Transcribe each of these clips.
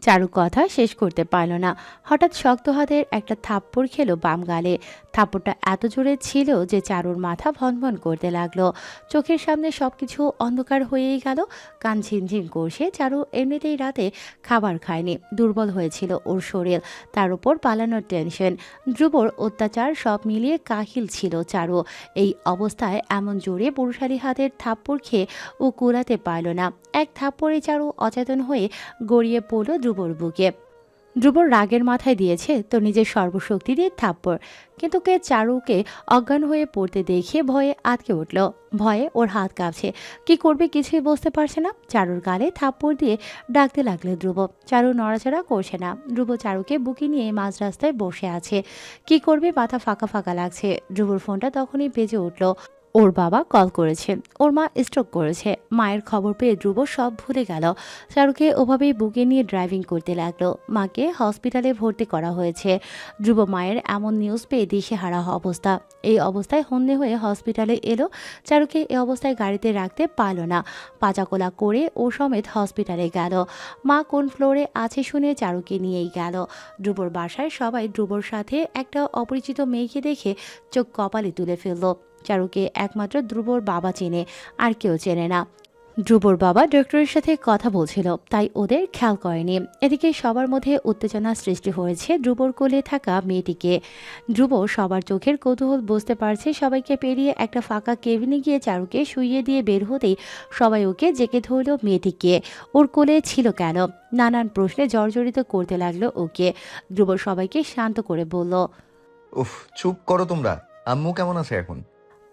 চারু কথা শেষ করতে পারল না। হঠাৎ শক্ত হাতের একটা থাপ্পড় খেলো বাম গালে। থাপ্পড়টা এত জোরে ছিল যে চারুর মাথা ভনভন করতে লাগলো। চোখের সামনে সবকিছু অন্ধকার হয়েই গেল। কান ঝিনঝিন করছে। চারু এমনিতেই রাতে খাবার খায়নি, দুর্বল হয়েছিল ওর শরীর। তার উপর পালানোর টেনশন, ধ্রুবর অত্যাচার, সব মিলিয়ে কাহিল ছিল চারু। এই অবস্থায় এমন জোরে পুরুষালী হাতের থাপ্পড় খেয়ে ও কুলাতে পারল না। এক থাপ্পড়ে চারু অচেতন হয়ে গড়িয়ে পড়ল ধ্রুবর বুকে। ধ্রুবর রাগের মাথায় দিয়েছে তো নিজের সর্বশক্তি দিয়ে থাপ্পড়, কিন্তু কে চারুকে অজ্ঞান হয়ে পড়তে দেখে ভয়ে আটকে উঠল। ভয়ে ওর হাত কাঁপছে, কি করবে কিছুই বুঝতে পারছে না। চারুর গালে থাপ্পড় দিয়ে ডাকতে লাগলো ধ্রুব। চারু নড়াচড়া করছে না। ধ্রুব চারুকে বুকে নিয়ে মাঝ রাস্তায় বসে আছে। কি করবে, মাথা ফাঁকা ফাঁকা লাগছে। ধ্রুবর ফোনটা তখনই বেজে উঠল। ওর বাবা কল করেছে, ওর মা স্ট্রোক করেছে। মায়ের খবর পেয়ে ধ্রুব সব ভুলে গেল। চারুকে ওভাবেই বুকে নিয়ে ড্রাইভিং করতে লাগলো। মাকে হসপিটালে ভর্তি করা হয়েছে। ধ্রুব মায়ের এমন নিউজ পেয়ে দিশেহারা অবস্থা। এই অবস্থায় হন্যে হয়ে হসপিটালে এলো। চারুকে এই অবস্থায় গাড়িতে রাখতে পারল না। পাচাকোলা করে ও সমেত হসপিটালে গেল। মা কোন ফ্লোরে আছে শুনে চারুকে নিয়েই গেল। ধ্রুবর বাসায় সবাই ধ্রুবর সাথে একটা অপরিচিত মেয়েকে দেখে চোখ কপালে তুলে ফেলল। চারুকে একমাত্র ধ্রুবর বাবা চেনে, আর কেউ চেনে না। ধ্রুবর বাবা ডক্টরের সাথে কথা বলছিল, তাই ওদের খেয়াল করেনি। এদিকে সবার মধ্যে উত্তেজনা সৃষ্টি হয়েছে ধ্রুবর কোলে থাকা মেয়েটিকে। ধ্রুব সবার চোখের কৌতূহল বুঝতে পারছে। সবাইকে পেরিয়ে একটা ফাঁকা কেবিনে গিয়ে চারুকে শুইয়ে দিয়ে বের হতেই সবাই ওকে জেকে ধরল মেয়েটিকে। ওর কোলে ছিল কেন, নানান প্রশ্নে জর্জরিত করতে লাগলো ওকে। ধ্রুব সবাইকে শান্ত করে বলল, উফ, চুপ করো তোমরা। আম্মু কেমন আছে এখন?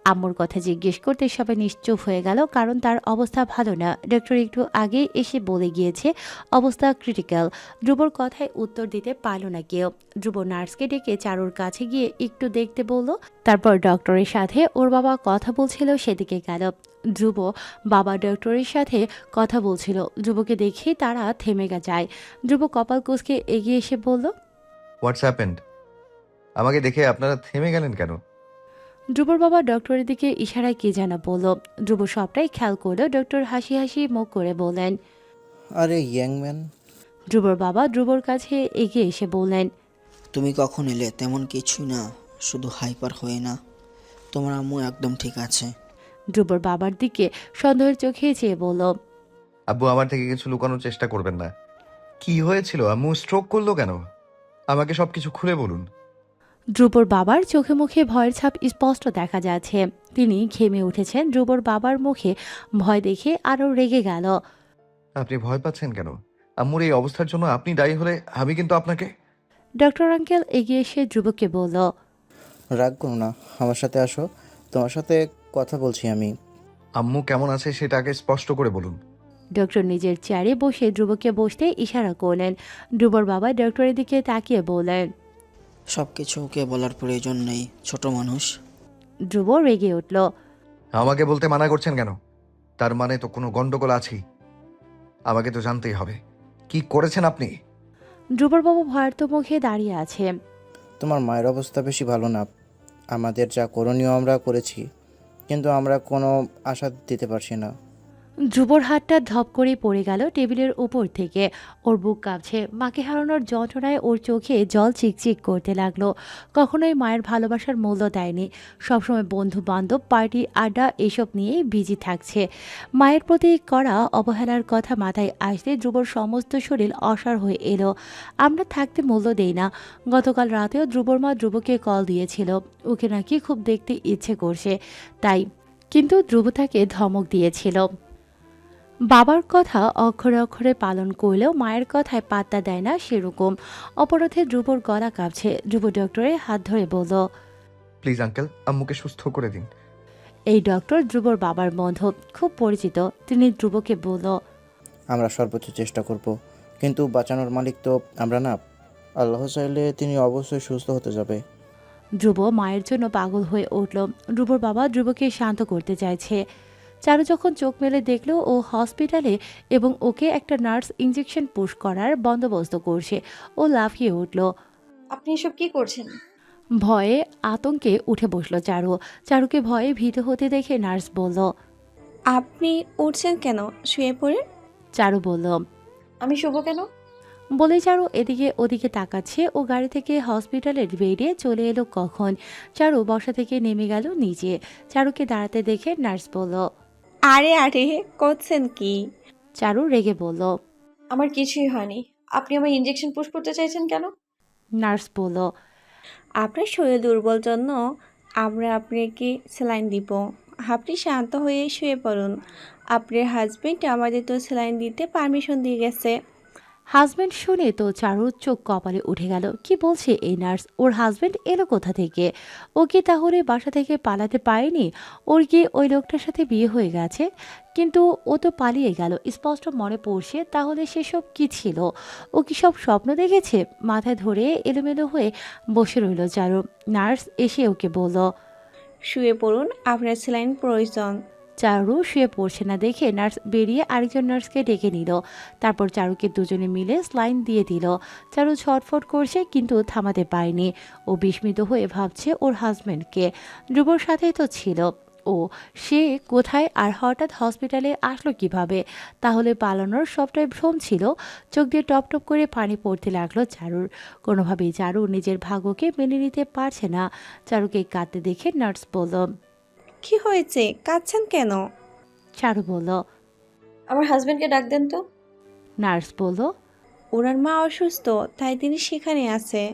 আম্মুর কথা জিজ্ঞেস করতে সবাই নিশ্চুপ হয়ে গেল, কারণ তার অবস্থা ভালো না। ডক্টর একটু আগে এসে বলে গিয়েছে অবস্থা ক্রিটিক্যাল। ধ্রুবর কথায় উত্তর দিতে পারল না কেউ। ধ্রুব নার্সকে ডেকে চারুর কাছে গিয়ে একটু দেখতে বলল। তারপর ডক্টরের সাথে ওর বাবা কথা বলছিল সেদিকে গেল। ধ্রুব বাবা ডক্টরের সাথে কথা বলছিল। ধ্রুবকে দেখে তারা থেমে যায়। ধ্রুব কপাল কুঁচকে এগিয়ে এসে বলল, হোয়াটস হ্যাপেন্ড? আমাকে দেখে আপনারা থেমে গেলেন কেন? ধ্রুবর বাবা ডক্টরের দিকে ইশারায় কি যেন বলল। ধ্রুব সবটাই খেয়াল করলো। ডক্টর হাসি হাসি মুখ করে বললেন। আরে ইয়াং ম্যান, ধ্রুবর বাবা ধ্রুবর কাছে এগিয়ে এসে বললেন, তুমি কখন এলে? তেমন কিছুই না, শুধু হাইপার হয়ে না। তোমার আম্মু একদম ঠিক আছে। ধ্রুবর বাবার দিকে সন্দেহের চোখে চেয়ে বলল, আব্বু, আমার থেকে কিছু লুকানোর চেষ্টা করবেন না। কি হয়েছিল? আম্মু স্ট্রোক করলো কেন? আমাকে সবকিছু খুলে বলুন। ধ্রুবর বাবার চোখে মুখে ভয়ের ছাপ স্পষ্ট দেখা যাচ্ছে। তিনি ঘেমে উঠেছেন। ধ্রুবর বাবার মুখে ভয় দেখে আরো রেগে গেল। আপনি ভয় পাচ্ছেন কেন? আম্মুর এই অবস্থার জন্য আপনি দায়ী হলে আমি কিন্তু আপনাকে... ডক্টর আঙ্কেল এগিয়ে এসে ধ্রুবকে বলল, রাগ করো না, আমার সাথে আসো, তোমার সাথে কথা বলছি আমি। আম্মু কেমন আছে সেটা আগে স্পষ্ট করে বলুন। ডক্টর নিজের চেয়ারে বসে ধ্রুবকে বসতে ইশারা করলেন। ধ্রুবর বাবা ডক্টরের দিকে তাকিয়ে বললেন। সব কিছু ওকে বলার প্রয়োজন নেই, ছোট মানুষ। ধ্রুব রেগে উঠল। আমাকে বলতে মানা করছেন কেন? তার মানে তো কোনো গন্ডগোল আছেই। আমাকে তো জানতেই হবে কি করেছেন আপনি। ধ্রুবর বাবু ভয়ার্ত মুখে দাঁড়িয়ে আছে। তোমার মায়ের অবস্থা বেশি ভালো না। আমাদের যা করণীয় আমরা করেছি, কিন্তু আমরা কোনো আশা দিতে পারছি না। ধ্রুবর হাতটা ধপ করে পড়ে গেল টেবিলের উপর থেকে। ওর বুক কাঁপছে। মাকে হারানোর যন্ত্রণায় ওর চোখে জল চিকচিক করতে লাগলো। কখনোই মায়ের ভালোবাসার মূল্য দেয়নি। সবসময় বন্ধু বান্ধব, পার্টি, আড্ডা এসব নিয়েই বিজি থাকছে। মায়ের প্রতি করা অবহেলার কথা মাথায় আসতে ধ্রুবর সমস্ত শরীর অসাড় হয়ে এলো। আমরা থাকতে মূল্য দেই না। গতকাল রাতেও ধ্রুবর মা ধ্রুবকে কল দিয়েছিল। ওকে নাকি খুব দেখতে ইচ্ছে করছে তাই, কিন্তু ধ্রুব তাকে ধমক দিয়েছিল। বাবার কথা অক্ষরে অক্ষরে পালন করলেও মায়ের কথায় পাত্তা দেয় না সেরকম। অপরাধে ধ্রুবর গলা কাঁপছে। ধ্রুব ডক্টরের হাত ধরে বলল, প্লিজ আঙ্কেল, আম্মুকে সুস্থ করে দিন। এই ডক্টর ধ্রুবর বাবার বন্ধু, খুব পরিচিত। তিনি ধ্রুবকে বলল, আমরা সর্বোচ্চ চেষ্টা করব, কিন্তু বাঁচানোর মালিক তো আমরা না। আল্লাহ চাইলে তিনি অবশ্যই সুস্থ হতে যাবে। ধ্রুব মায়ের জন্য পাগল হয়ে উঠল। ধ্রুবর বাবা ধ্রুবকে শান্ত করতে চাইছে। চারু যখন চোখ মেলে দেখলো ও হসপিটালে এবং ওকে একটা নার্স ইঞ্জেকশন পুশ করার বন্দোবস্ত করছে, ও লাফিয়ে উঠল। আপনি এসব কি করছেন? ভয়ে আতঙ্কে উঠে বসলো চারু। চারুকে ভয়ে ভীত হতে দেখে নার্স বলল। আপনি উঠছেন কেন? শুয়ে পড়ে। চারু বলল। আমি শুভ কেন? বলে চারু এদিকে ওদিকে তাকাচ্ছে ও গাড়ি থেকে হসপিটালের বেরিয়ে চলে এলো কখন। চারু বসা থেকে নেমে গেল নিচে। চারুকে দাঁড়াতে দেখে নার্স বলল। আরে আরে করছেন কি? চারু রেগে বলল। আমার কিছুই হয়নি। আপনি আমার ইঞ্জেকশন পুশ করতে চাইছেন কেন? নার্স বলল। আপনার শরীর দুর্বল জন্য আমরা আপনাকে স্যালাইন দিব। আপনি শান্ত হয়ে শুয়ে পড়ুন। আপনার হাজবেন্ড আমাদের তো স্যালাইন দিতে পারমিশন দিয়ে গেছে। হাজব্যান্ড শুনে তো চারুর চোখ কপালে উঠে গেল। কি বলছে এই নার্স? ওর হাজব্যান্ড এলো কোথা থেকে? ও কি তাহলে বাসা থেকে পালাতে পারেনি? ওর কি ওই লোকটার সাথে বিয়ে হয়ে গেছে? কিন্তু ও তো পালিয়ে গেল, স্পষ্ট মনে পড়ছে। তাহলে সেসব কি ছিল? ও কি সব স্বপ্ন দেখেছে? মাথায় ধরে এলোমেলো হয়ে বসে রইল চারু। নার্স এসে ওকে বলল। শুয়ে পড়ুন, আপনার স্যালাইন প্রয়োজন। চারু শুয়ে পড়ছে না দেখে নার্স বেরিয়ে আরেকজন নার্সকে ডেকে নিল। তারপর চারুকে দুজনে মিলে স্লাইন দিয়ে দিল। চারু ছটফট করছে কিন্তু থামাতে পারেনি। ও বিস্মিত হয়ে ভাবছে ওর হাজব্যান্ডকে। ধ্রুবর সাথেই তো ছিল ও। সে কোথায় আর হঠাৎ হসপিটালে আসলো কিভাবে? তাহলে পালানোর সবটাই ভ্রম ছিল। চোখ দিয়ে টপ টপ করে পানি পড়তে লাগলো চারুর। কোনোভাবেই চারু নিজের ভাগ্যকে মেনে নিতে পারছে না। চারুকে কাঁদতে দেখে নার্স বলল। কি হয়েছে, কাঁদছেন কেন? চারু বলল। আমার হাজবেন্ডকে ডাক দেন তো। নার্স বলল। ওনার মা অসুস্থ, তাই তিনি সেখানে আছে।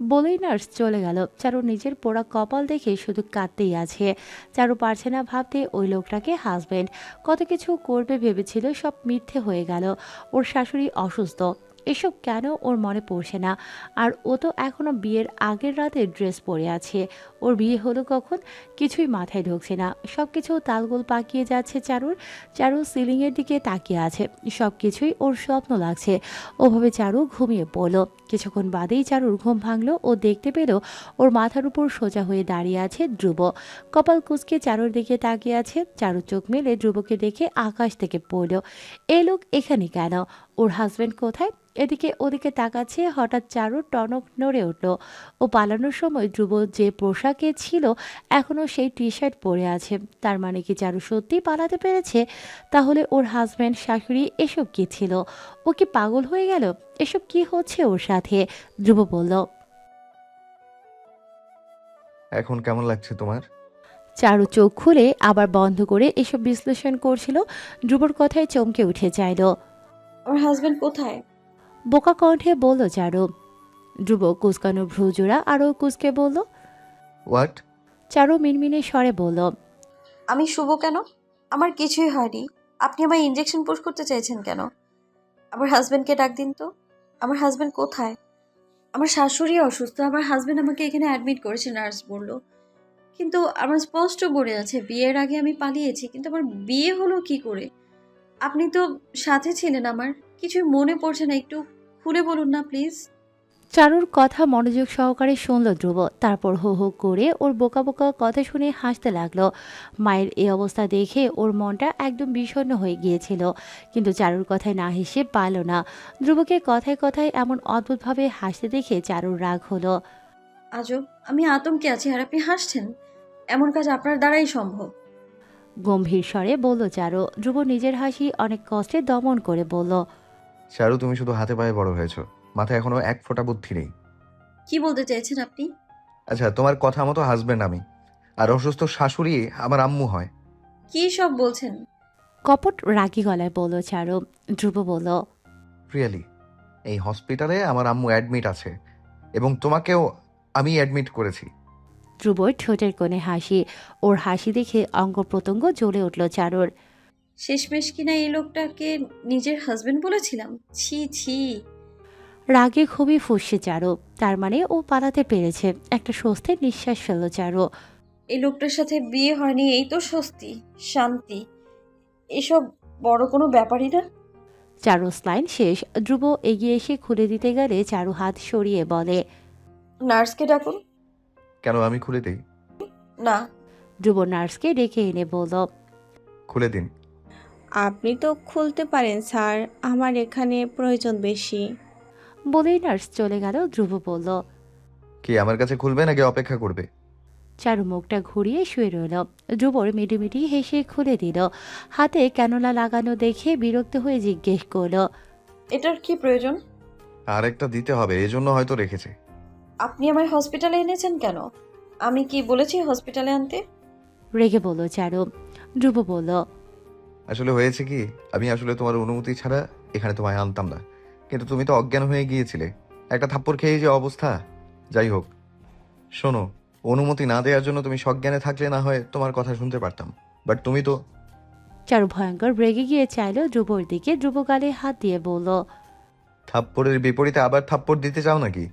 বলেই নার্স চলে গেল। চারু নিজের পোড়া কপাল দেখে শুধু কাঁদতেই আছে। চারু পারছে না ভাবতে ওই লোকটাকে হাজবেন্ড। কত কিছু করবে ভেবেছিল, সব মিথ্যে হয়ে গেল। ওর শাশুড়ি অসুস্থ, এসব কেন ওর মনে পড়ছে না। আর ও তো এখনো বিয়ের আগের রাতে ড্রেস পরে আছে। ওর বিয়ে হলো কখন? কিছুই মাথায় ঢুকছে না। সব কিছু তালগোল পাকিয়ে যাচ্ছে চারুর। চারু সিলিংয়ের দিকে তাকিয়ে আছে। সব কিছুই ওর স্বপ্ন লাগছে। ওভাবে চারু ঘুমিয়ে পড়ল। কিছুক্ষণ বাদেই চারুর ঘুম ভাঙলো ও দেখতে পেল ওর মাথার উপর সোজা হয়ে দাঁড়িয়ে আছে ধ্রুব। কপাল কুঁচকে চারুর দিকে তাকিয়ে আছে। চারু চোখ মেলে ধ্রুবকে দেখে আকাশ থেকে পড়ল। এই লোক এখানে কেন? ওর হাজবেন্ড কোথায়? এদিকে ওদিকে তাকাচ্ছে। হঠাৎ চারুর টনক নড়ে উঠল। ও পালানোর সময় ধ্রুব যে পোশাকে ছিল এখনও সেই টি শার্ট পরে আছে। তার মানে কি চারু সত্যি পালাতে পেরেছে? তাহলে ওর হাজবেন্ড, শাশুড়ি এসব কি ছিল? ও কি পাগল হয়ে গেল? এসব কি হচ্ছে ওর সাথে? ধ্রুব বলল। এখন কেমন লাগছে তোমার? চারু চোখ খুলে আবার বন্ধ করে এসব বিশ্লেষণ করছিল। ধ্রুবর কথায় চমকে উঠে চাইল। আমার হাজবেন্ড কোথায়? বোকা কণ্ঠে বলল চারু। ধ্রুব কুচকানো ভ্রুজোড়া আরও কুচকে বলল। হোয়াট? চারু মিনমিনে স্বরে বলল। আমি শুভ কেন? আমার কিছুই হয়নি। আপনি আমার ইঞ্জেকশন পুশ করতে চাইছেন কেন? আমার হাজবেন্ডকে ডাক দিন তো। আমার হাজবেন্ড কোথায়? আমার শাশুড়ি অসুস্থ। আমার হাজবেন্ড আমাকে এখানে অ্যাডমিট করেছে, নার্স বলল। কিন্তু আমার স্পষ্ট মনে আছে বিয়ের আগে আমি পালিয়েছি, কিন্তু আমার বিয়ে হলো কি করে? আপনি তো সাথে ছিলেন আমার। কিছুই মনে পড়ছে না, একটু খুলে বলুন না প্লিজ। চারুর কথা মনোযোগ সহকারে শুনল ধ্রুব। তারপর হো হো করে ওর বোকা বোকা কথা শুনে হাসতে লাগলো। মায়ের এই অবস্থা দেখে ওর মনটা একদম বিষণ্ণ হয়ে গিয়েছিল। কিন্তু চারুর কথায় না হেসে পারল না। ধ্রুবকে কথায় কথায় এমন অদ্ভুতভাবে হাসতে দেখে চারুর রাগ হলো। আজব, আমি আতঙ্কে আছি আর আপনি হাসছেন। এমন কাজ আপনার দ্বারাই সম্ভব। গম্ভীর স্বরে বলল চারু। ধ্রুব নিজের হাসি অনেক কষ্টে দমন করে বলল। চারু, তুমি শুধু হাতে পায়ে বড় হয়েছো, মাথায় এখনো এক ফোঁটা বুদ্ধি নেই। কি বলতে চাইছেন আপনি? আচ্ছা, তোমার কথা মতো হাজবেন্ড আমি, আর অসুস্থ শাশুড়ি আমার আম্মু হয়। কি সব বলছেন? কপট রাগী গলায় বলল চারু। ধ্রুব বলল। রিয়েলি, এই হসপিটালে আমার আম্মু অ্যাডমিট আছে এবং তোমাকেও আমি অ্যাডমিট করেছি। ধ্রুবর ঠোঁটের কোণে হাসি। ওর হাসি দেখে অঙ্গ প্রত্যঙ্গ জ্বলে উঠল চারুর। শেষমেশ কিনা এই লোকটাকে নিজের হাজবেন্ড বলেছিলাম। ছি ছি। রাগে খুবই ফুঁসছে চারু। তার মানে ও পালাতে পেরেছে। একটা স্বস্তির নিঃশ্বাস ফেলল চারু। এই লোকটার সাথে বিয়ে হয়নি, এই তো স্বস্তি, শান্তি। এসব বড় কোনো ব্যাপারই না। চারু স্লাইন শেষ। ধ্রুব এগিয়ে এসে খুলে দিতে গেলে চারু হাত সরিয়ে বলে। নার্সকে ডাকুন। কেন, আমি খুলে দিই? না। ধ্রুব নার্সকে ডেকে এনে বলল। খুলে দিন। আপনি তো খুলতে পারেন স্যার, আমার এখানে প্রয়োজন বেশি। বলেই নার্স চলে গেল। ধ্রুব বলল। কি আমার কাছে খুলবে নাকি অপেক্ষা করবে? চারু মুখটা ঘুরিয়ে শুয়ে রইল। ধ্রুবর মিটিমিটি হেসে খুলে দিল। হাতে ক্যানোলা লাগানো দেখে বিরক্ত হয়ে জিজ্ঞেস করল। এটার কি প্রয়োজন? আর একটা দিতে হবে, এজন্য হয়তো রেখেছে। আপনি আমায় হসপিটালে এনেছেন কেন? আমি কি বলেছি হসপিটালে আনতে? রেগে বলল চারু। ধ্রুব বলল, আসলে হয়েছে কি, আমি আসলে তোমার অনুমতি ছাড়া এখানে তোমায় আনতাম না, কিন্তু তুমি তো অজ্ঞান হয়ে গিয়েছিলে। একটা থাপ্পড় খেয়ে যে অবস্থা। যাই হোক, শোনো, অনুমতি না দেওয়ার জন্য তুমি সজ্ঞানে থাকলে না হয় তোমার কথা শুনতে পারতাম, বাট তুমি তো। চারু ভয়ঙ্কর রেগে গিয়ে চাইলো ধ্রুবর দিকে। ধ্রুব গালে হাত দিয়ে বলল, থাপ্পড়ের বিপরীতে আবার থাপ্পড় দিতে চাও নাকি?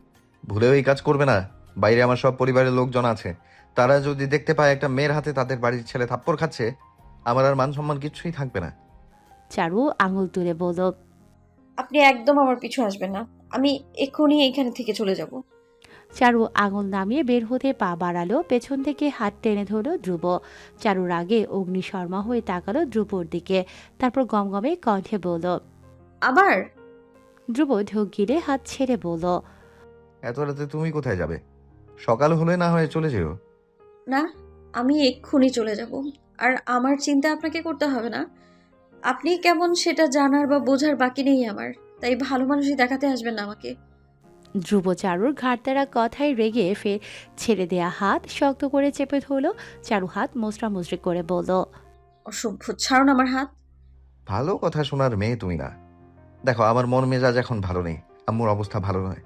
ভুলেও এই কাজ করবে না। বাইরে আমার সব পরিবারের লোকজন আছে, তারা যদি দেখতে পায় একটা মেয়ের হাতে তাদের বাড়ির ছেলে থাপ্পড় খাচ্ছে, আমার আর মান সম্মান কিচ্ছুই থাকবে না। চারু আঙুল তুলে বলল, আপনি একদম আমার পিছু আসবেন না। আমি এক্ষুনি এইখানে থেকে চলে যাব। চারু আঙুল নামিয়ে বের হতে পা বাড়ালো। পেছন থেকে হাত টেনে ধরল ধ্রুব। চারুর আগে অগ্নিশর্মা হয়ে তাকালো ধ্রুবর দিকে, তারপর গমগমে কণ্ঠে বলল। আবার? ধ্রুব ঢোক গিলে হাত ছেড়ে বলল, এত রাতে তুমি কোথায় যাবে? সকাল হলে না হয় চলে যেও। না, আমি এক্ষুনি চলে যাব। আর আমার চিন্তা আপনাকে করতে হবে না। আপনি কেমন সেটা জানার বা বোঝার বাকি নেই আমার। তাই ভালো মানুষই দেখাতে আসবেন না আমাকে। ধ্রুব চারুর ঘাড়তেরা কথায় রেগে ফের ছেড়ে দেয়া হাত শক্ত করে চেপে ধরল। চারু হাত মোচড়া মুচড়ি করে বলল, অসভ্য, ছাড়ুন আমার হাত। ভালো কথা শোনার মেয়ে তুমি না। দেখো, আমার মন মেজাজ এখন ভালো নেই, আম্মুর অবস্থা ভালো নয়,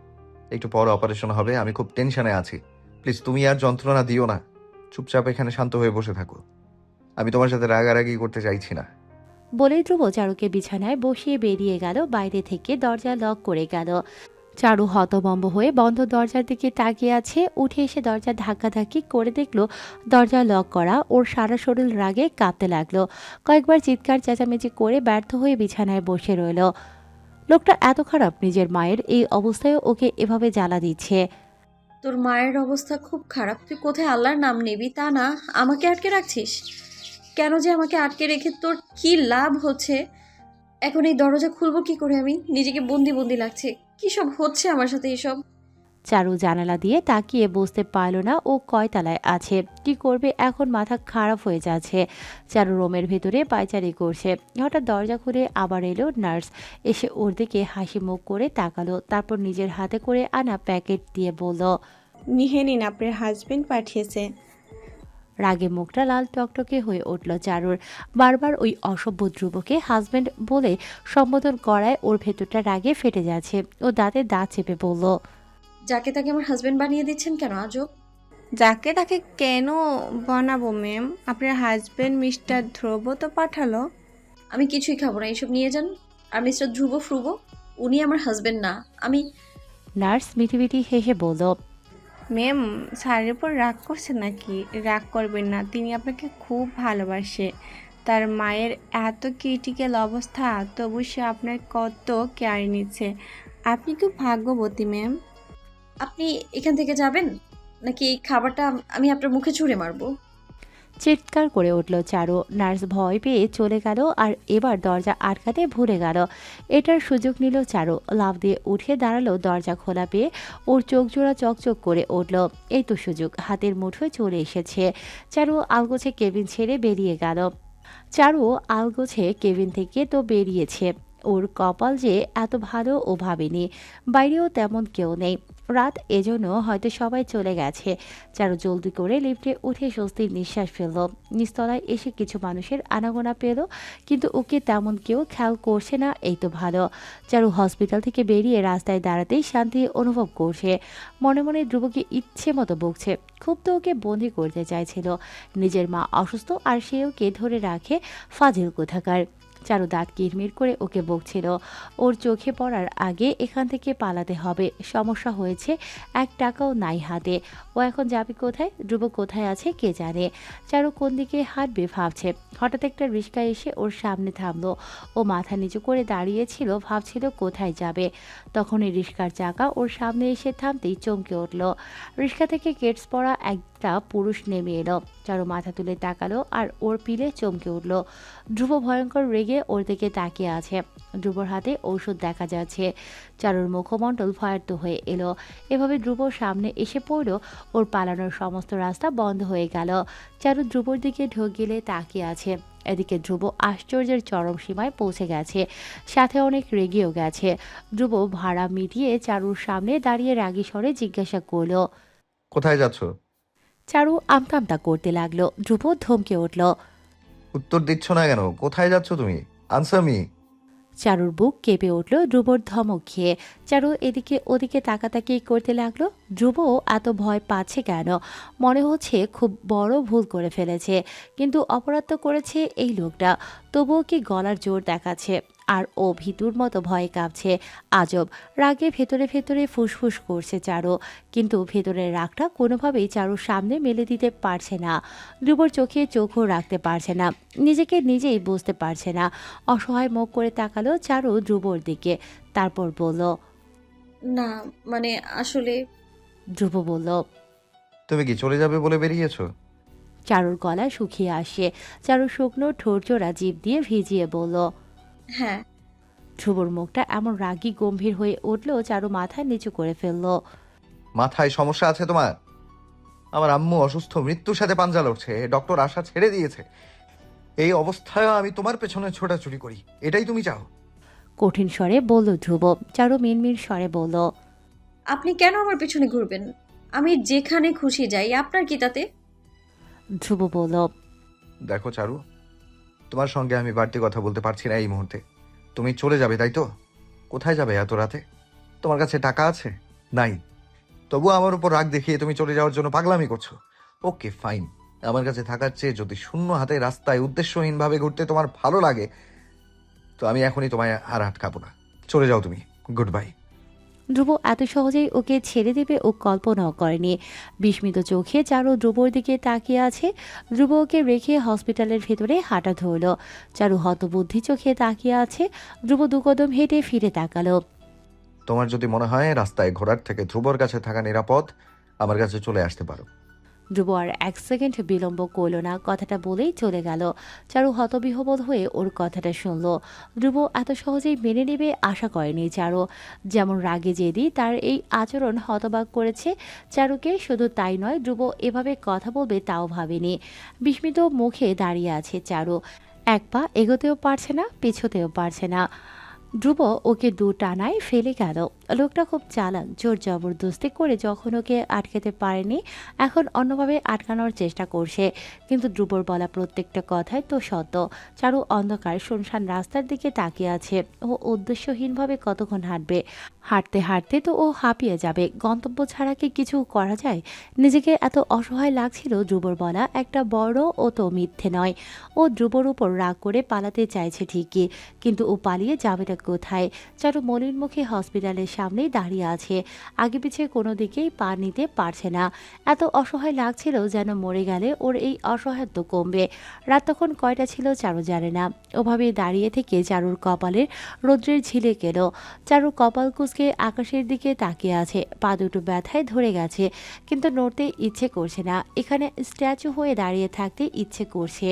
একটু পর অপারেশন হবে, আমি খুব টেনশনে আছি। প্লিজ তুমি আর যন্ত্রণা দিও না, চুপচাপ এখানে শান্ত হয়ে বসে থাকো। আমি তোমার সাথে রাগারাগি করতে চাইছি না। বলেই ধ্রুব চারুকে বিছানায় বসিয়ে বেরিয়ে গেল। বাইরে থেকে দরজা লক করে গেল। চারু হতভম্ব হয়ে বন্ধ দরজার দিকে তাকিয়ে আছে। উঠে এসে দরজা ধাক্কাধাক্কি করে দেখলো দরজা লক করা। ওর সারা শরীর রাগে কাঁপতে লাগলো। কয়েকবার চিৎকার চেঁচামেচি করে ব্যর্থ হয়ে বিছানায় বসে রইল। লোকটা এত খারাপ, নিজের মায়ের এই অবস্থায় ওকে এভাবে জ্বালা দিচ্ছে। তোর মায়ের অবস্থা খুব খারাপ, তুই কোথায় আল্লাহর নাম নিবি তা না আমাকে আটকে রাখছিস। কেন যে আমাকে আটকে রেখে তোর কি লাভ হচ্ছে? এখন এই দরজা খুলবো কি করে? আমি নিজেকে বন্দি বন্দি লাগছে। কি সব হচ্ছে আমার সাথে এসব? চারু জানালা দিয়ে তাকিয়ে বুঝতে পারল না ও কয়তলায় আছে, কি করবে এখন, মাথা খারাপ হয়ে যাচ্ছে। চারু রুমের ভেতরে পায়চারি করছে। হঠাৎ দরজা খুলে আবার এলো নার্স। এসে ওর দিকে হাসি মুখ করে তাকালো, তারপর নিজের হাতে করে আনা প্যাকেট দিয়ে বলল, নিয়ে নিন, আপনার হাজবেন্ড পাঠিয়েছে। রাগে মুখটা লাল টকটকে হয়ে উঠল চারুর। বারবার ওই অসভ্য ধ্রুবকে হাজবেন্ড বলে সম্বোধন করায় ওর ভেতরটা রাগে ফেটে যাচ্ছে। ও দাঁতে দাঁত চেপে বলল, যাকে তাকে আমার হাজবেন্ড বানিয়ে দিচ্ছেন কেন আজব? যাকে তাকে কেন বানাবো ম্যাম? আপনার হাজবেন্ড মিস্টার ধ্রুব তো পাঠালো। আমি কিছুই খাবো না, এসব নিয়ে যান। আর মিস্টার ধ্রুব ফ্রুব, উনি আমার হাজবেন্ড না। আমি নার্স মিটিমিটি হেসে বলল, ম্যাম, স্যারের উপর রাগ করছে নাকি? রাগ করবেন না, তিনি আপনাকে খুব ভালোবাসে। তার মায়ের এত ক্রিটিক্যাল অবস্থা, তবু সে আপনার কত কেয়ার নিচ্ছে। আপনি খুব ভাগ্যবতী ম্যাম। আপনি এখান থেকে যাবেন নাকি এই খাবারটা আমি আপনার মুখে ছুঁড়ে মারবো? চিৎকার করে উঠল চারু। নার্স ভয় পেয়ে চলে গেল আর এবার দরজা আটকাতে ভুলে গেল। এটার সুযোগ নিল চারু। লাফ দিয়ে উঠে দাঁড়ালো দরজা খোলা পেয়ে। ওর চোখ জোড়া চকচক করে উঠল। এই তো সুযোগ হাতের মুঠোয় চলে এসেছে। চারু আলগোছে কেবিন ছেড়ে বেরিয়ে গেল। চারু আলগোছে কেবিন থেকে তো বেরিয়েছে। ওর কপাল যে এত ভালো ও ভাবেনি। বাইরেও তেমন কেউ নেই, রাত, এজন্য হয়তো সবাই চলে গেছে। চারু জলদি করে লিফটে উঠে স্বস্তির নিঃশ্বাস ফেলল। নিচতলায় এসে কিছু মানুষের আনাগোনা পেল, কিন্তু ওকে তেমন কেউ খেয়াল করছে না, এই তো ভালো। চারু হসপিটাল থেকে বেরিয়ে রাস্তায় দাঁড়াতেই শান্তি অনুভব করছে। মনে মনে ধ্রুবকে ইচ্ছে মতো বকছে। খুব তো ওকে বন্দি করতে চাইছিল। নিজের মা অসুস্থ আর সে ওকে ধরে রাখে, ফাজিল কোথাকার। চারু দাঁত কিরমির করে ওকে বকছিল। ওর চোখে পড়ার আগে এখান থেকে পালাতে হবে। সমস্যা হয়েছে, 1 টাকাও নাই হাতে। ও এখন যাবে কোথায়? ধ্রুব কোথায় আছে কে জানে। চারু কোন দিকে হাঁটবে ভাবছে। হঠাৎ একটা রিক্সা এসে ওর সামনে থামলো। ও মাথা নিচু করে দাঁড়িয়েছিল, ভাবছিল কোথায় যাবে। তখনই রিক্সার চাকা ওর সামনে এসে থামতেই চমকে উঠল। রিক্সা থেকে কেটস পরা এক একটা পুরুষ নেমে এলো। চারু মাথা তুলে তাকালো আর ওর পিলে চমকে উঠল। ধ্রুব ভয়ঙ্কর রেগে ওর দিকে তাকিয়ে আছে। ধ্রুবর হাতে ঔষধ দেখা যাচ্ছে। চারুর মুখমণ্ডল ভয়ার্ত হয়ে এলো। এভাবে ধ্রুবর সামনে এসে পড়ল, ওর পালানোর সমস্ত রাস্তা বন্ধ হয়ে গেল। চারু ধ্রুবর দিকে ঢোক গেলে তাকিয়ে আছে। এদিকে ধ্রুব আশ্চর্যের চরম সীমায় পৌঁছে গেছে, সাথে অনেক রেগেও গেছে। ধ্রুব ভাড়া মিটিয়ে চারুর সামনে দাঁড়িয়ে রাগী স্বরে জিজ্ঞাসা করলো। কোথায় যাচ্ছ? চারু আমতা আমতা করতে লাগলো। ধ্রুব ধমকে উঠল। উত্তর দিচ্ছ না কেন? কোথায় যাচ্ছ তুমি? Answer me. চারুর বুক কেঁপে উঠল ধ্রুবর ধমক খেয়ে। চারু এদিকে ওদিকে তাকাতাকি করতে লাগলো। ধ্রুব এত ভয় পাচ্ছে কেন? মনে হচ্ছে খুব বড় ভুল করে ফেলেছে, কিন্তু অপরাধ তো করেছে এই লোকটা, তবুও কি গলার জোর দেখাচ্ছে। আর ও ভীতুর মতো ভয়ে কাঁপছে। আজব রাগে ভেতরে ভেতরে ফুসফুস করছে চারু, কিন্তু ভেতরের রাগটা কোনোভাবেই চারুর সামনে মেলে দিতে পারছে না। ধ্রুবর চোখে চোখও রাখতে পারছে না, নিজেকে নিজেই বুঝতে পারছে না। অসহায় মুখ করে তাকালো চারু ধ্রুবর দিকে, তারপর বলল। না মানে আসলে ধ্রুব বলল। তুমি কি চলে যাবে বলে বেরিয়েছো? চারুর গলা শুকিয়ে আসে। চারু শুকনো ঠোঁটজোড়া জিভ দিয়ে ভিজিয়ে বলল। হ্যাঁ। ধ্রুবর মুখটা এমন রাগী গম্ভীর হয়ে উঠল, চারু মাথা নিচু করে ফেলল। মাথায় সমস্যা আছে তোমার? আমার আম্মু অসুস্থ, মৃত্যুর সাথে পাঞ্জা লড়ছে, ডক্টর আশা ছেড়ে দিয়েছে। এই অবস্থায় আমি তোমার পেছনে ছোটাছুটি করি, এটাই তুমি চাও? কঠিন স্বরে বলল ধ্রুব। চারু মিনমিন স্বরে বলল। আপনি কেন আমার পেছনে ঘুরবেন? আমি যেখানে খুশি যাই, আপনার কি তাতে? ধ্রুব বলল। দেখো চারু, তোমার সঙ্গে আমি বাড়তি কথা বলতে পারছি না এই মুহূর্তে। তুমি চলে যাবে, তাই তো? কোথায় যাবে এত রাতে? তোমার কাছে টাকা আছে? নাই। তবু আমার উপর রাগ দেখিয়ে তুমি চলে যাওয়ার জন্য পাগলামি করছো। ওকে ফাইন, আমার কাছে থাকার চেয়ে যদি শূন্য হাতে রাস্তায় উদ্দেশ্যহীনভাবে ঘুরতে তোমার ভালো লাগে, তো আমি এখনই তোমায় আর আটকাবো না। চলে যাও তুমি। Good bye. ধ্রুব এত সহজেই ওকে ছেড়ে দেবে ও কল্পনাও করেনি। বিস্মিত চোখে চারু ধ্রুবর দিকে তাকিয়ে আছে। ধ্রুব ওকে রেখে হসপিটালের ভেতরে হাঁটা ধরল। চারু হতবুদ্ধি চোখে তাকিয়ে আছে। ধ্রুব দুকদম হেঁটে ফিরে তাকালো। তোমার যদি মনে হয় রাস্তায় ঘোরার থেকে ধ্রুবর কাছে থাকা নিরাপদ, আমার কাছে চলে আসতে পারো। ধ্রুব আর এক সেকেন্ড বিলম্ব করল না, কথাটা বলেই চলে গেল। চারু হতবিহ্বল হয়ে ওর কথাটা শুনল। ধ্রুব এত সহজেই মেনে নেবে আশা করেনি চারু। যেমন রাগে জেদি তার এই আচরণ হতবাক করেছে চারুকে। শুধু তাই নয়, ধ্রুব এভাবে কথা বলবে তাও ভাবেনি। বিস্মিত মুখে দাঁড়িয়ে আছে চারু। এক পা এগোতেও পারছে না, পেছোতেও পারছে না। ধ্রুব ওকে দু টানায় ফেলে গেল। লোকটা খুব চালাক, জোর জবরদস্তি করে যখন ওকে আটকাতে পারেনি, এখন অন্যভাবে আটকানোর চেষ্টা করছে। কিন্তু ধ্রুবর বলা প্রত্যেকটা কথাই তো সত্য। চারু অন্ধকার শুনশান রাস্তার দিকে তাকিয়ে আছে। ও উদ্দেশ্যহীনভাবে কতক্ষণ হাঁটবে? হাঁটতে হাঁটতে তো ও হাঁপিয়ে যাবে। গন্তব্য ছাড়া কি কিছু করা যায়? নিজেকে এত অসহায় লাগছিল। ধ্রুবর বলা একটা বড় ও তো মিথ্যে নয়। ও ধ্রুবর উপর রাগ করে পালাতে চাইছে ঠিকই, কিন্তু ও পালিয়ে যাবেটা কোথায়? চারু মলিন মুখে হসপিটালের সামনেই দাঁড়িয়ে আছে। আগে পিছে কোনো দিকেই পা নিতে পারছে না। এত অসহায় লাগছিল যেন মরে গেলে ওর এই অসহায়ত্ব কমবে। রাত তখন কয়টা ছিল চারু জানে না। ওভাবে দাঁড়িয়ে থেকে চারুর কপালের রৌদ্রের ঝিলে গেল। চারু কপাল কুঁচকে আকাশের দিকে তাকিয়ে আছে। পা দুটো ব্যথায় ধরে গেছে, কিন্তু নড়তে ইচ্ছে করছে না। এখানে স্ট্যাচু হয়ে দাঁড়িয়ে থাকতে ইচ্ছে করছে।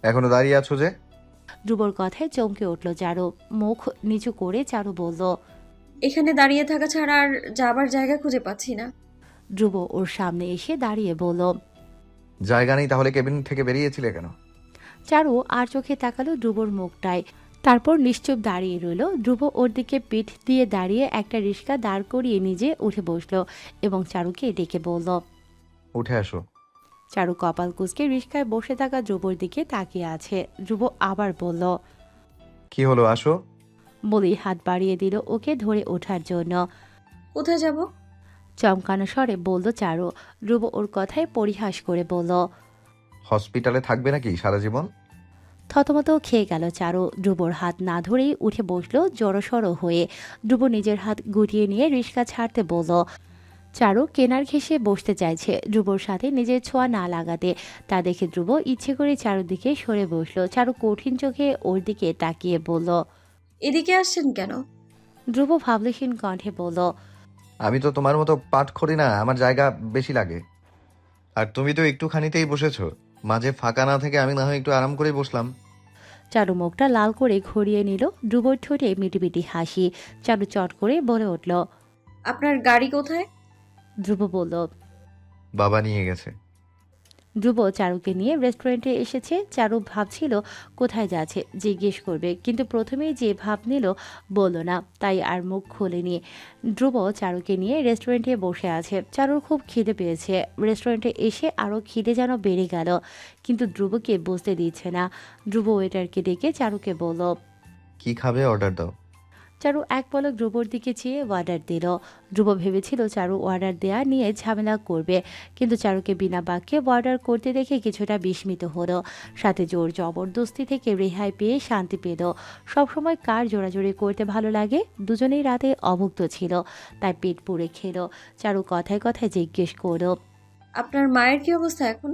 এখনো দাঁড়িয়ে আছো যে? ধ্রুবর কথায় চমকে উঠল চারু। মুখ নিচু করে চারু বলল। এখানে দাঁড়িয়ে থাকা ছাড়া আর যাবার জায়গা খুঁজে পাচ্ছি না। ধ্রুব ওর সামনে এসে দাঁড়িয়ে বলল। জায়গা নেই তাহলে কেবিন থেকে বেরিয়েছিলে কেন? চারু আর চোখে তাকালো ধ্রুবর মুখটায়, তারপর নিশ্চুপ দাঁড়িয়ে রইল। ধ্রুব ওর দিকে পিঠ দিয়ে দাঁড়িয়ে একটা রিক্সা দাঁড় করিয়ে নিজে উঠে বসলো এবং চারুকে ডেকে বলল। উঠে আসো। চারু কপাল কুঁচকে রিক্সায় বসে থাকা ধ্রুবর দিকে তাকিয়ে আছে। ধ্রুব আবার বলল। কি হলো, আসো। বলেই হাত বাড়িয়ে দিল ওকে ধরে ওঠার জন্য। কোথায় যাব? চমকানো স্বরে বলল চারু। ধ্রুব ওর কথায় পরিহাস করে বলল। হসপিটালে থাকবে নাকি সারা জীবন? থতমত খেয়ে গেল চারু। ধ্রুবর হাত না ধরেই উঠে বসলো জড়সড় হয়ে। ধ্রুব নিজের হাত গুটিয়ে নিয়ে রিক্সা ছাড়তে বলল। চারু কেনার ঘেঁষে বসতে চাইছে ধ্রুবর সাথে নিজের ছোঁয়া না লাগাতে। তা দেখে ধ্রুব ইচ্ছে করে চারুর দিকে সরে বসলো। চারু কঠিন চোখে ওর দিকে তাকিয়ে বলল। এদিকে আসছেন কেন? ধ্রুব ভাবলেহীন কণ্ঠে বলল। আমি তো তোমার মতো পাঠ করি না, আমার জায়গা বেশি লাগে। আর তুমি তো একটুখানিতেই বসেছো, মাঝে ফাঁকা না থেকে আমি না হয় একটু আরাম করে বসলাম। চারু মুখটা লাল করে ঘুরিয়ে নিল। ধ্রুবর ঠোঁটে মিটিমিটি হাসি। চারু চট করে বলে উঠল। আপনার গাড়ি কোথায়? ধ্রুব বলল। বাবা নিয়ে গেছে। ধ্রুব চারুকে নিয়ে রেস্টুরেন্টে এসেছে। চারু ভাবছিল কোথায় যাচ্ছে, জিজ্ঞেস করবে, কিন্তু প্রথমেই যে ভাব নিল বলল না, তাই আর মুখ খোলেনি। ধ্রুব চারুকে নিয়ে রেস্টুরেন্টে বসে আছে। চারুর খুব খিদে পেয়েছে। রেস্টুরেন্টে এসে আরও খিদে যেন বেড়ে গেল, কিন্তু ধ্রুবকে বুঝতে দিচ্ছে না। ধ্রুব ওয়েটারকে ডেকে চারুকে বলল। কি খাবে অর্ডার দাও। চারু এক পলক ধ্রুবর দিকে চেয়ে অর্ডার দিল। ধ্রুব ভেবেছিল চারু অর্ডার দেয়া নিয়ে ঝামেলা করবে, কিন্তু চারুকে বিনা বাক্যে অর্ডার করতে দেখে কিছুটা বিস্মিত হলো। সাথে জোর জবরদস্তি থেকে রেহাই পেয়ে শান্তি পেল। সবসময় কার জোরাজোরি করতে ভালো লাগে? দুজনেই রাতে অভুক্ত ছিল, তাই পেট পুড়ে খেলো। চারু কথায় কথায় জিজ্ঞেস করলো। আপনার মায়ের কি অবস্থা এখন?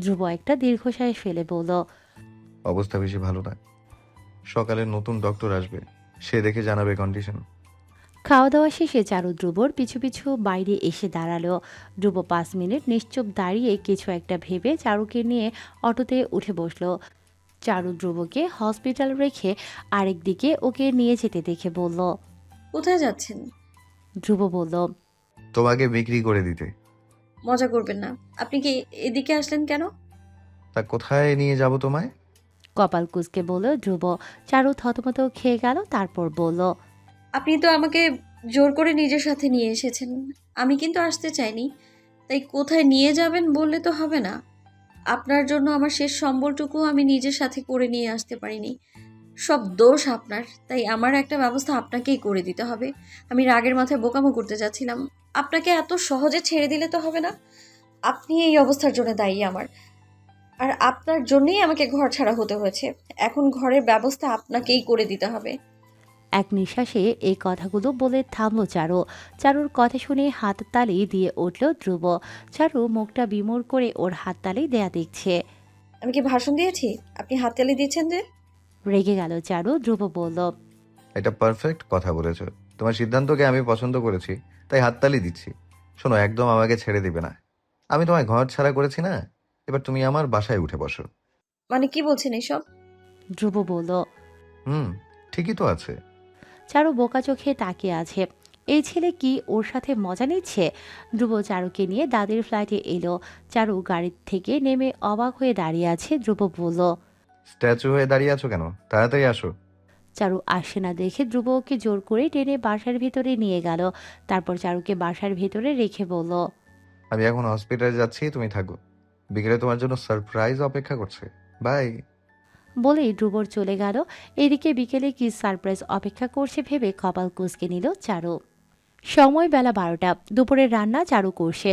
ধ্রুব একটা দীর্ঘশ্বাস ফেলে বলল। অবস্থা বেশি ভালো না, সকালে নতুন ডক্টর আসবে, সে দেখে জানাবে কন্ডিশন। খাওয়া দাওয়া শেষে চারু ধ্রুবর পিছু পিছু বাইরে এসে দাঁড়ালো। ধ্রুব 5 মিনিট নিশ্চুপ দাঁড়িয়ে কিছু একটা ভেবে চারুকে নিয়ে অটোতে উঠে বসলো। চারু ধ্রুবকে হসপিটাল রেখে আরেক দিকে ওকে নিয়ে যেতে দেখে বলল। কোথায় যাচ্ছেন? ধ্রুব বলল। তোমাকে বিক্রি করে দিতে। মজা করবেন না। আপনি কি এদিকে আসলেন কেন? তা কোথায় নিয়ে যাব তোমায়? কপাল কুঁচকে বলল ধ্রুব। চারু থতমত খেয়ে গেল, তারপর বলল। আপনি তো আমাকে জোর করে নিজের সাথে নিয়ে এসেছেন। আমি কিন্তু আসতে চাইনি, তাই কোথায় নিয়ে যাবেন বললে তো হবে না। আপনার জন্য আমার শেষ সম্বলটুকু আমি নিজের সাথে করে নিয়ে আসতে পারিনি। সব দোষ আপনার, তাই আমার একটা ব্যবস্থা আপনাকেই করে দিতে হবে। আমি রাগের মাথায় বোকামো করতে যাচ্ছিলাম। আপনাকে এত সহজে ছেড়ে দিলে তো হবে না। আপনি এই অবস্থার জন্য দায়ী আমার, আর আপনার জন্যই আমাকে ঘর ছাড়া হতে হয়েছে। এখন ঘরের ব্যবস্থা আপনাকেই করে দিতে হবে। এক নিঃশ্বাসে এই কথাগুলো বলে থামলো চারু। চারুর কথা শুনে হাততালি দিয়ে উঠল ধ্রুব। চারু মুখটা বিমূর করে ওর হাততালি দেয়া দেখছে। আমি কি ভাষণ দিয়েছি? আপনি হাততালি দিচ্ছেন যে? রেগে গেল চারু। ধ্রুব বলল। এটা পারফেক্ট কথা বলেছো, তোমার সিদ্ধান্তকে আমি পছন্দ করেছি, তাই হাততালি দিচ্ছি। শোনো, একদম আমাকে ছেড়ে দিবে না। আমি তোমায় ঘর ছাড়া করেছি না, এবার তুমি আমার বাসায় উঠে বসো। মানে কি বলছেন এসব? ধ্রুব বলল। হুম, ঠিকই তো আছে। চারু বোকা চোখে তাকিয়ে আছে। এই ছেলে কি ওর সাথে মজা নিচ্ছে? ধ্রুব চারুকে নিয়ে দাদির ফ্ল্যাটে এলো। চারু গাড়ির থেকে নেমে অবাক হয়ে দাঁড়িয়ে আছে। ধ্রুব বলল। স্ট্যাচু হয়ে দাঁড়িয়ে আছো কেন? তাড়াতাড়ি আসো। চারু আসে না দেখে ধ্রুব ওকে জোর করে টেনে বাসার ভিতরে নিয়ে গেল। তারপর চারুকে বাসার ভিতরে রেখে বলল। আমি এখন হসপিটালে যাচ্ছি, তুমি থাকো। বিকেলে তোমার জন্য সারপ্রাইজ অপেক্ষা করছে। বাই। বলেই ধ্রুবর চলে গেল। এদিকে বিকেলে কি সারপ্রাইজ অপেক্ষা করছে ভেবে কপাল কুঁচকে নিল চারু। সময় বেলা 12টা। দুপুরের রান্না চারু করছে।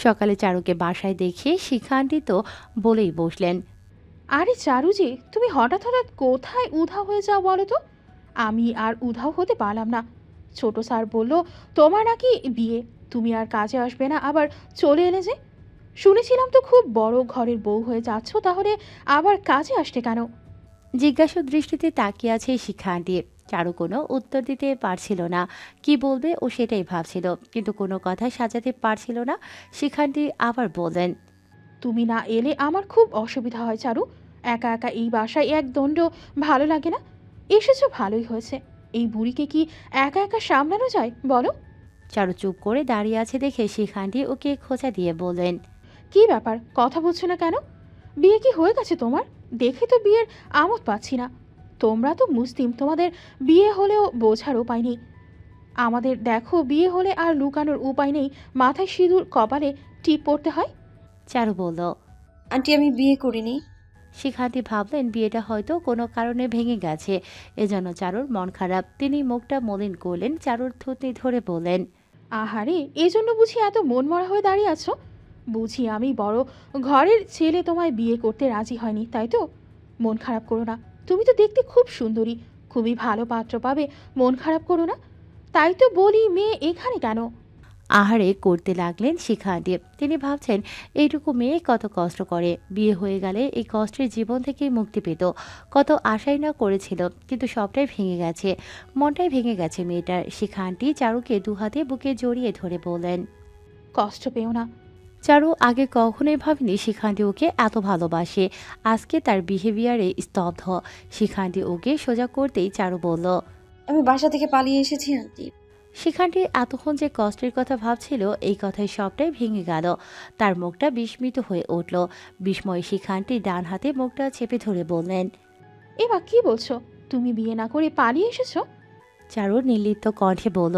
সকালে চারুকে বাসায় দেখে শিখা আন্টি তো বলেই বসলেন। আরে চারুজি, তুমি হঠাৎ হঠাৎ কোথায় উধাও হয়ে যাও বলো তো? আমি আর উধাও হতে পারলাম না। ছোট স্যার বলল তোমার নাকি বিয়ে, তুমি আর কাজে আসবে না, আবার চলে এলে যে। শুনেছিলাম তো খুব বড় ঘরের বউ হয়ে যাচ্ছ, তাহলে আবার কাজে আসতে কেন? জিজ্ঞাসু দৃষ্টিতে তাকিয়ে আছে শিখা আন্টি। চারু কোনো উত্তর দিতে পারছিল না। কি বলবে ও সেটাই ভাবছিল, কিন্তু কোনো কথা সাজাতে পারছিল না। শিখা আন্টি আবার বললেন। তুমি না এলে আমার খুব অসুবিধা হয় চারু। একা একা এই বাসায় এক দণ্ড ভালো লাগে না। এসেছো ভালোই হয়েছে। এই বুড়িকে কি একা একা সামলানো যায় বলো? চারু চুপ করে দাঁড়িয়ে আছে দেখে শিখা আন্টি ওকে খোঁচা দিয়ে বললেন। কি ব্যাপার, কথা বলছো না কেন? বিয়ে কি হয়ে গেছে তোমার? দেখে তো বিয়ের আমোদ পাচ্ছি না। তোমরা তো মুসলিম, তোমাদের বিয়ে হলেও বোঝার উপায় নেই। আমাদের দেখো, বিয়ে হলে আর লুকানোর উপায় নেই, মাথায় সিঁদুর, কপালে টিপ পড়তে হয়। চারু বলল। আন্টি আমি বিয়ে করিনি। শিখা আন্টি ভাবলেন বিয়েটা হয়তো কোনো কারণে ভেঙে গেছে, এজন্য চারুর মন খারাপ। তিনি মুখটা মলিন করলেন। চারুর থুতনি ধরে বললেন। আহারে, এজন্য বুঝি এত মন মরা হয়ে দাঁড়িয়ে আছো? বুঝি আমি বড় ঘরের ছেলে তোমায় বিয়ে করতে রাজি হয়নি, তাই তো? মন খারাপ করো না, তুমি তো দেখতে খুব সুন্দরী, খুবই ভালো পাত্র পাবে, মন খারাপ করো না। তাই তো বলি, মেয়ে এখানে কেন? আহারে করতে লাগলেন শিখা আন্টি। তিনি ভাবছেন এইটুকু মেয়ে কত কষ্ট করে, বিয়ে হয়ে গেলে এই কষ্টের জীবন থেকে মুক্তি পেত। কত আশাই না করেছিল, কিন্তু সবটাই ভেঙে গেছে। মনটাই ভেঙে গেছে মেয়েটার। শিখা আন্টি চারুকে দুহাতে বুকে জড়িয়ে ধরে বললেন। কষ্ট পেও না। চারু আগে কখনোই ভাবেনি শিখান্তি ওকে এত ভালোবাসে। আজকে তার বিহেভিয়ারে স্তব্ধ। শিখান্তি ওকে সোজা করতেই চারু বলল, আমি বাসা থেকে পালিয়ে এসেছি আন্টি। শিখান্তি এতক্ষণ যে কষ্টের কথা ভাবছিল এই কথায় সবটাই ভেঙে গেল। তার মুখটা বিস্মিত হয়ে উঠল। বিস্ময়ে শিখান্তি ডান হাতে মুখটা চেপে ধরে বললেন, এবার কি বলছো? তুমি বিয়ে না করে পালিয়ে এসেছো? চারু নির্লিপ্ত কণ্ঠে বলল।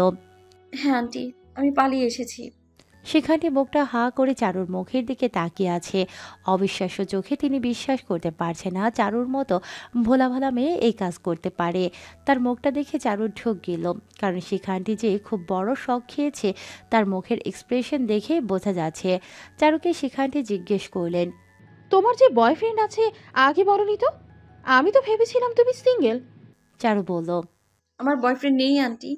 হ্যাঁ আন্টি, আমি পালিয়ে এসেছি। শিখান্তি মুখটা হা করে চারুর মুখের দিকে তাকিয়ে আছে। অবিশ্বাস্য চোখে তিনি বিশ্বাস করতে পারছে না চারুর মতো ভোলা ভালা মেয়ে এই কাজ করতে পারে। তার মুখটা দেখে চারুর ঢোক গেল, কারণ শিখান্তি যে খুব বড় শখ খেয়েছে তার মুখের এক্সপ্রেশন দেখে বোঝা যাচ্ছে। চারুকে শিখান্তি জিজ্ঞেস করলেন, তোমার যে বয়ফ্রেন্ড আছে আগে বলনি তো? আমি তো ভেবেছিলাম তুমি সিঙ্গেল। চারু বলল, আমার বয়ফ্রেন্ড নেই আন্টি।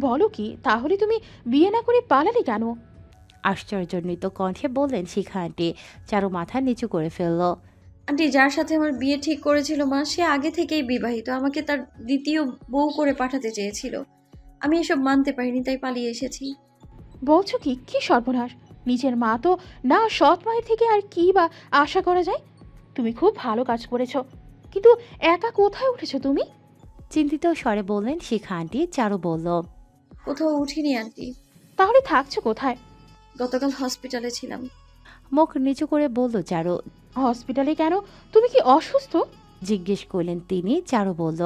বলো কি? তাহলে তুমি বিয়ে না করে পালালে কেন? আশ্চর্যজনিত কণ্ঠে বললেন শিখান্তি। চারু মাথা নিচু করে ফেলল। আন্টি, যার সাথে আমার বিয়ে ঠিক করেছিল মা, সে আগে থেকেই বিবাহিত, আমাকে তার দ্বিতীয় বউ করে পাঠাতে চেয়েছিল। আমি এসব মানতে পারিনি, তাই পালিয়ে এসেছি। বলছো কি? কি সর্বনাশ! নিজের মা তো না, সৎ মায়ের থেকে আর কি বা আশা করা যায়? তুমি খুব ভালো কাজ করেছো, কিন্তু একা কোথায় উঠেছো তুমি? চিন্তিত স্বরে বললেন শিখান্তি। চারু বলল, কোথাও উঠিনি আন্টি। তাহলে থাকছো কোথায়? গতকাল হসপিটালে ছিলাম। মুখ নিচু করে বলল চারু। হসপিটালে কেন? তুমি কি অসুস্থ? জিজ্ঞেস করলেন তিনি। চারু বলল,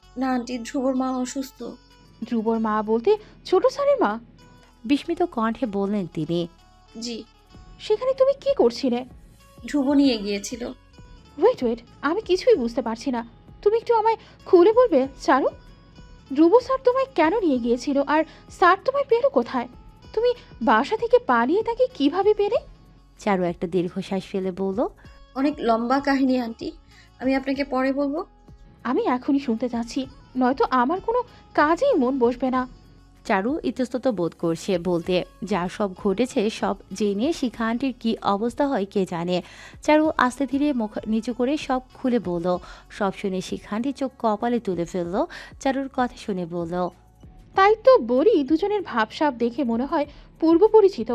না আন্টি, ধ্রুবর মা অসুস্থ। ধ্রুবর মা বলতে ছোট স্যারের মা? বিস্মিত কণ্ঠে বললেন তিনি। জি। সেখানে তুমি কি করছিলে? ধ্রুব নিয়ে গিয়েছিল। ওয়েট ওয়েট, আমি কিছুই বুঝতে পারছি না। তুমি একটু আমায় খুলে বলবে চারু? ধ্রুব স্যার তোমায় কেন নিয়ে গিয়েছিল, আর স্যার তোমায় পেলো কোথায়? তুমি বাসা থেকে পালিয়ে তাকে কিভাবে পেলে? চারু একটা দীর্ঘশ্বাস ফেলে বলল, অনেক লম্বা কাহিনী আন্টি, আমি আপনাকে পরে বলবো। আমি এখনই শুনতে চাচ্ছি, নয়তো আমার কোনো কাজেই মন বসবে না। চারু ইতস্তত বোধ করছে বলতে। যা সব ঘটেছে সব জেনে শিখান্তির কি অবস্থা হয় কে জানে। চারু আস্তে ধীরে মুখ নিচু করে সব খুলে বলল। সব শুনে শিখান্তি চোখ কপালে তুলে ফেলল। চারুর কথা শুনে বলল, তাই তো বলি, দুজনের ভাবসাব দেখে মনে হয় পূর্ব পরিচিত।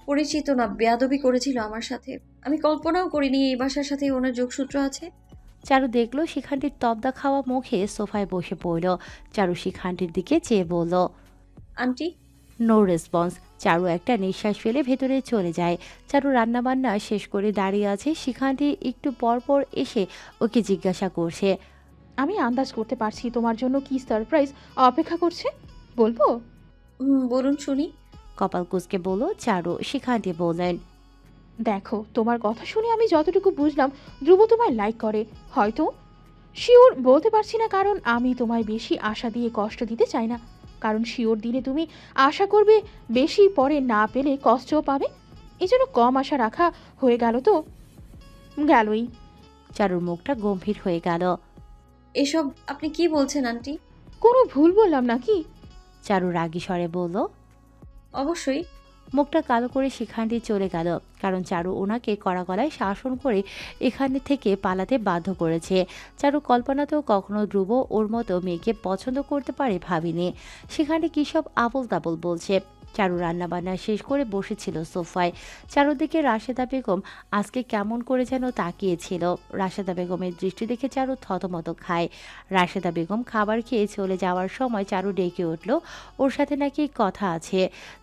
পরিচিত না, বেয়াদবি করেছিল আমার সাথে। আমি কল্পনাও করিনি এই বাসার সাথে ওনার যোগসূত্র আছে। চারু দেখল শিখান্তির তবদা খাওয়া মুখে সোফায় বসে পড়ল। চারু শিখান্তির দিকে চেয়ে বলল, আন্টি। No response. চারু একটা নিঃশ্বাস ফেলে ভেতরে চলে যায়। চারু রান্নাবান্না শেষ করে দাঁড়িয়ে আছে। শিখান্তি একটু পর পর এসে ওকে জিজ্ঞাসা করছে, আমি আন্দাজ করতে পারছি তোমার জন্য কি সারপ্রাইজ অপেক্ষা করছে। বলবো? বলুন শুনি। কপাল কুঁচকে বলল চারু। শিখান্তি বললেন, দেখো, তোমার কথা শুনে আমি যতটুকু বুঝলাম ধ্রুব তোমায় লাইক করে। হয়তো, শিওর বলতে পারছি না, কারণ আমি তোমায় বেশি আশা দিয়ে কষ্ট দিতে চাই না। কারণ শিওর দিলে তুমি আশা করবে বেশি, পরে না পেলে কষ্টও পাবে। এই জন্য কম আশা রাখা হয়ে গেল তো গেলই। চারুর মুখটা গম্ভীর হয়ে গেল। এসব আপনি কি বলছেন আন্টি? কোনো ভুল বললাম নাকি? চারু রাগী স্বরে বলল। অবশ্যই। মুখটা কালো করে শিখান্তি চলে গেল, কারণ চারু ওনাকে কড়া গলায় শাসন করে এখানে থেকে পালাতে বাধ্য করেছে। চারু কল্পনাতেও কখনো ধ্রুব ওর মতো মেয়েকে পছন্দ করতে পারে ভাবিনি। সেখানে কী সব আবল তাবল বলছে। চারু রান্নাবান্না শেষ করে বসেছিল সোফায়। চারুদিকে রাশেদা বেগম আজকে কেমন করে যেন তাকিয়েছিল। রাশেদা বেগমের দৃষ্টি দেখে চারু থতমত খায়। রাশেদা বেগম খাবার খেয়ে চলে যাওয়ার সময় চারু ডেকে উঠল, ওর সাথে নাকি কথা আছে।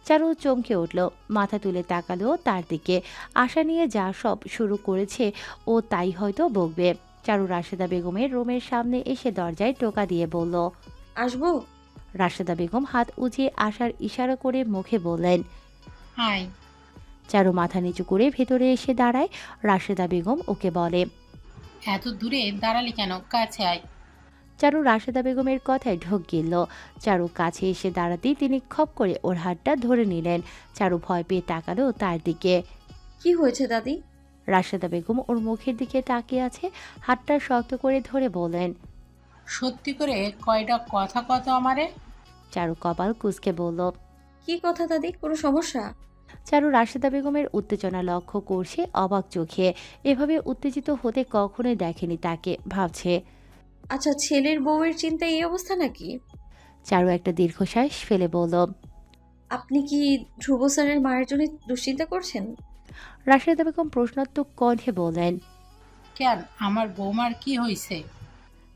চারু চমকে উঠল, মাথা তুলে তাকালো তার দিকে। আশা নিয়ে যা সব শুরু করেছে ও তাই হয়তো বকবে। চারু রাশেদা বেগমের রুমের সামনে এসে দরজায় টোকা দিয়ে বলল, আসবো? রাশেদা বেগম হাত উঁচিয়ে আসার ইশারা করে মুখে বললেন, হাই। চারু মাথা নিচু করে ভেতরে এসে দাঁড়ায়। রাশেদা বেগম ওকে বলে, এত দূরে দাঁড়ালি কেন? কাছে আয়। চারু রাশেদা বেগমের কথায় ঢোক গিলল। চারু কাছে এসে দাঁড়াতেই তিনি খপ করে ওর হাতটা ধরে নিলেন। চারু ভয় পেয়ে তাকালো তার দিকে। কি হয়েছে দাদি? রাশেদা বেগম ওর মুখের দিকে তাকিয়ে আছে। হাতটা শক্ত করে ধরে বলেন, সত্যি করে কয়টা কথা কত আমারে। চারু কপাল কুঁচকে বলল। কি কথা দাদি, কোনো সমস্যা? চারু রাশেদা বেগমের উত্তেজনা লক্ষ্য করছে অবাক চোখে। এভাবে উত্তেজিত হতে কখনোই দেখেনি তাকে। ভাবছে, আচ্ছা, ছেলের বউয়ের চিন্তায় এই অবস্থা নাকি? চারু একটা দীর্ঘশ্বাস ফেলে বলল, আপনি কি ধ্রুব স্যারের মায়ের জন্য দুশ্চিন্তা করছেন? রাশেদা বেগম প্রশ্নাত্মক কণ্ঠে বললেন। কেন, আমার বৌমার কি হয়েছে?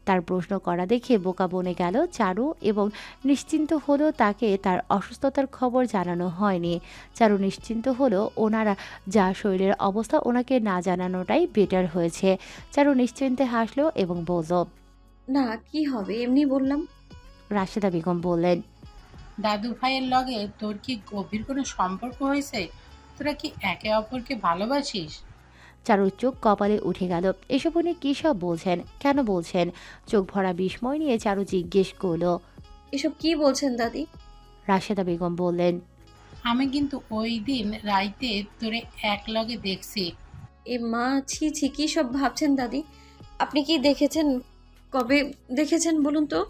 তার প্রশ্ন করা দেখে বোকা বনে গেল চারু এবং নিশ্চিন্ত হলো তাকে তার অসুস্থতার খবর জানানো হয়নি। চারু নিশ্চিন্ত হলো ওনারা যা শরীরের অবস্থা ওনাকে না জানানোটাই বেটার হয়েছে। চারু নিশ্চিন্তে হাসলো এবং বলল। না, কি হবে, এমনি বললাম। রাশেদা বেগম বললেন। দাদু ভাইয়ের লগে তোর কি গভীর কোনো সম্পর্ক হয়েছে? তোরা কি একে অপরকে ভালোবাসিস? চারুর চোখ কপালে উঠে গেল। এসব উনি কী সব বলছেন, কেন বলছেন? চোখ ভরা বিস্ময় নিয়ে চারু জিজ্ঞেস করলো। এসব কি বলছেন দাদি? রাশেদা বেগম বললেন। আমি কিন্তু ওই দিন রাইতে তোরে এক লগে দেখছি। এ মা, ছি ছি, কি সব ভাবছেন দাদি? আপনি কি দেখেছেন? কবে দেখেছেন বলুন তো?